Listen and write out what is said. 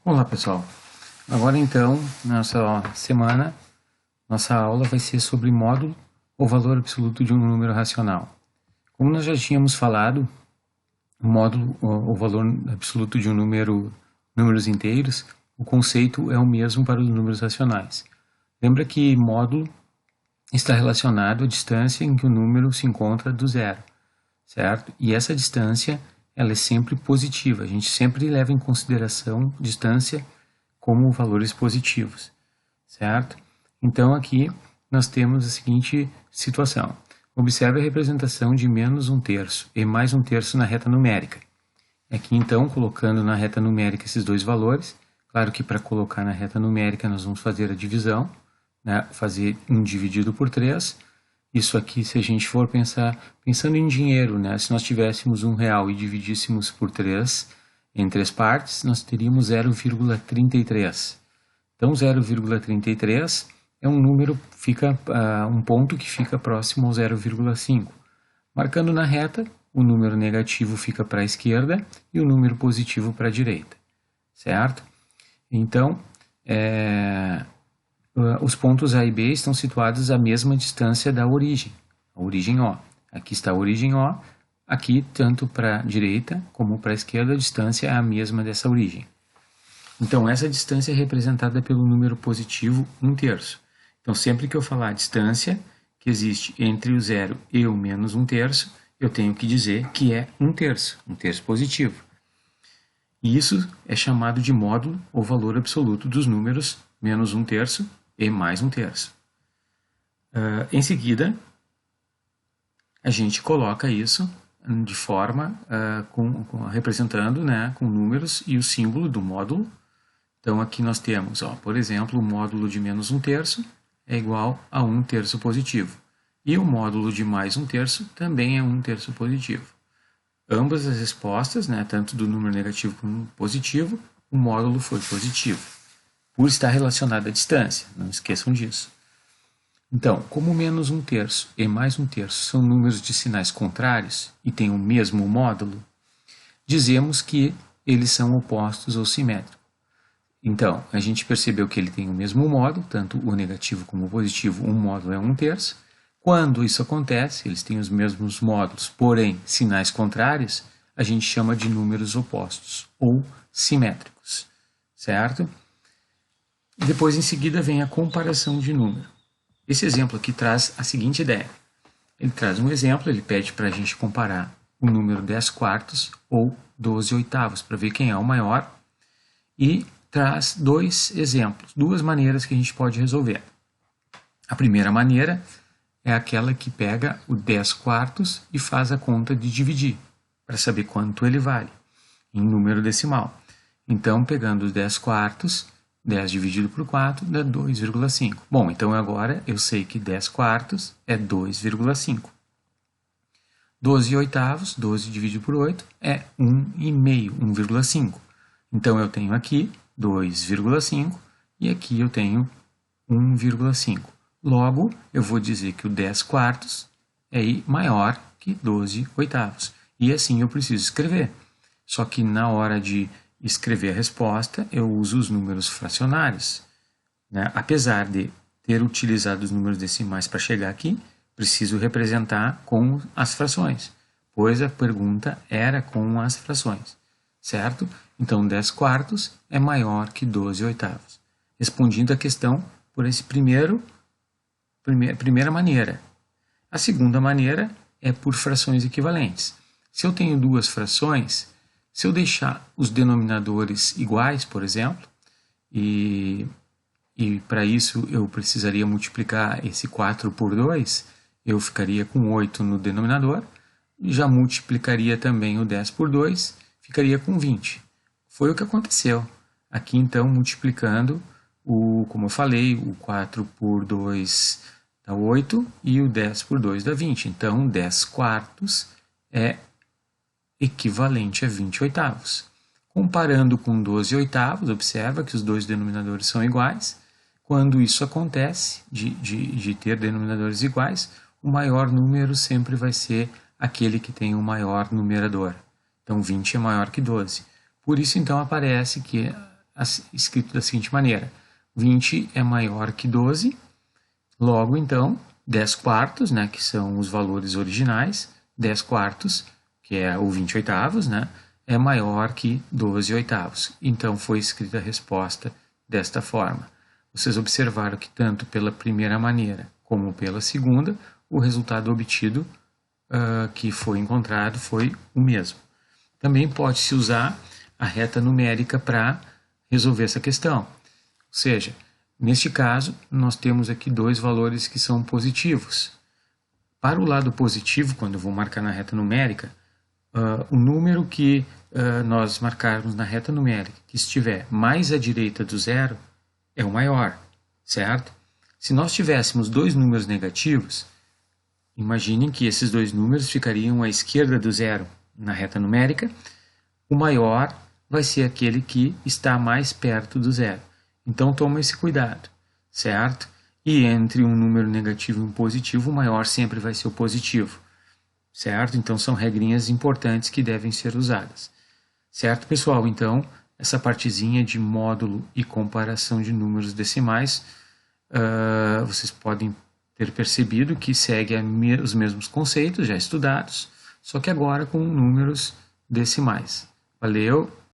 Olá pessoal, agora então, nessa semana, nossa aula vai ser sobre módulo ou valor absoluto de um número racional. Como nós já tínhamos falado, o módulo ou valor absoluto de um números inteiros, o conceito é o mesmo para os números racionais. Lembra que módulo está relacionado à distância em que o número se encontra do zero, certo? E essa distância ela é sempre positiva, a gente sempre leva em consideração distância como valores positivos, certo? Então aqui nós temos a seguinte situação. Observe a representação de menos um terço e mais um terço na reta numérica. Aqui então, colocando na reta numérica esses dois valores, claro que para colocar na reta numérica nós vamos fazer a divisão, né? Fazer 1 dividido por 3. Isso aqui, se a gente for pensando em dinheiro, né? Se nós tivéssemos R$1 e dividíssemos por 3, em 3 partes, nós teríamos 0,33. Então, 0,33 é um número, um ponto que fica próximo ao 0,5. Marcando na reta, o número negativo fica para a esquerda e o número positivo para a direita, certo? Então, os pontos A e B estão situados à mesma distância da origem, a origem O. Aqui está a origem O, aqui tanto para a direita como para a esquerda a distância é a mesma dessa origem. Então essa distância é representada pelo número positivo 1 terço. Então sempre que eu falar distância que existe entre o zero e o menos 1 terço, eu tenho que dizer que é 1 terço positivo. E isso é chamado de módulo ou valor absoluto dos números menos 1 terço e mais 1 terço. Em seguida, a gente coloca isso de forma representando, né, com números e o símbolo do módulo. Então aqui nós temos, por exemplo, o módulo de menos 1 terço é igual a 1 terço positivo. E o módulo de mais 1 terço também é 1 terço positivo. Ambas as respostas, né, tanto do número negativo como positivo, o módulo foi positivo, por estar relacionado à distância, não esqueçam disso. Então, como menos 1 terço e mais 1 terço são números de sinais contrários e têm o mesmo módulo, dizemos que eles são opostos ou simétricos. Então, a gente percebeu que ele tem o mesmo módulo, tanto o negativo como o positivo, um módulo é 1 terço. Quando isso acontece, eles têm os mesmos módulos, porém sinais contrários, a gente chama de números opostos ou simétricos, certo? Depois, em seguida, vem a comparação de número. Esse exemplo aqui traz a seguinte ideia. Ele traz um exemplo, ele pede para a gente comparar o número 10 quartos ou 12 oitavos, para ver quem é o maior, e traz dois exemplos, duas maneiras que a gente pode resolver. A primeira maneira é aquela que pega o 10 quartos e faz a conta de dividir, para saber quanto ele vale, em número decimal. Então, pegando os 10 quartos, 10 dividido por 4 dá 2,5. Bom, então agora eu sei que 10 quartos é 2,5. 12 oitavos, 12 dividido por 8 é 1,5, 1,5. Então eu tenho aqui 2,5 e aqui eu tenho 1,5. Logo, eu vou dizer que o 10 quartos é maior que 12 oitavos. E assim eu preciso escrever. Só que na hora de escrever a resposta, eu uso os números fracionários, né? Apesar de ter utilizado os números decimais para chegar aqui, preciso representar com as frações, pois a pergunta era com as frações, certo? Então, 10 quartos é maior que 12 oitavos. Respondendo a questão por essa primeira maneira. A segunda maneira é por frações equivalentes. Se eu tenho duas frações, se eu deixar os denominadores iguais, por exemplo, e para isso eu precisaria multiplicar esse 4 por 2, eu ficaria com 8 no denominador, e já multiplicaria também o 10 por 2, ficaria com 20. Foi o que aconteceu. Aqui então, multiplicando, como eu falei, o 4 por 2 dá 8 e o 10 por 2 dá 20. Então, 10 quartos é equivalente a 20 oitavos. Comparando com 12 oitavos, observa que os dois denominadores são iguais. Quando isso acontece, de ter denominadores iguais, o maior número sempre vai ser aquele que tem o maior numerador. Então, 20 é maior que 12. Por isso, então, aparece que escrito da seguinte maneira: 20 é maior que 12, logo então 10 quartos, né, que são os valores originais, 10 quartos, que é o 20 oitavos, né, é maior que 12 oitavos. Então foi escrita a resposta desta forma. Vocês observaram que tanto pela primeira maneira como pela segunda, o resultado obtido que foi encontrado foi o mesmo. Também pode-se usar a reta numérica para resolver essa questão. Ou seja, neste caso, nós temos aqui dois valores que são positivos. Para o lado positivo, quando eu vou marcar na reta numérica, o número que nós marcarmos na reta numérica que estiver mais à direita do zero é o maior, certo? Se nós tivéssemos dois números negativos, imaginem que esses dois números ficariam à esquerda do zero na reta numérica. O maior vai ser aquele que está mais perto do zero. Então toma esse cuidado, certo? E entre um número negativo e um positivo, o maior sempre vai ser o positivo, certo? Então são regrinhas importantes que devem ser usadas. Certo, pessoal? Então, essa partezinha de módulo e comparação de números decimais, vocês podem ter percebido que segue os mesmos conceitos já estudados, só que agora com números decimais. Valeu!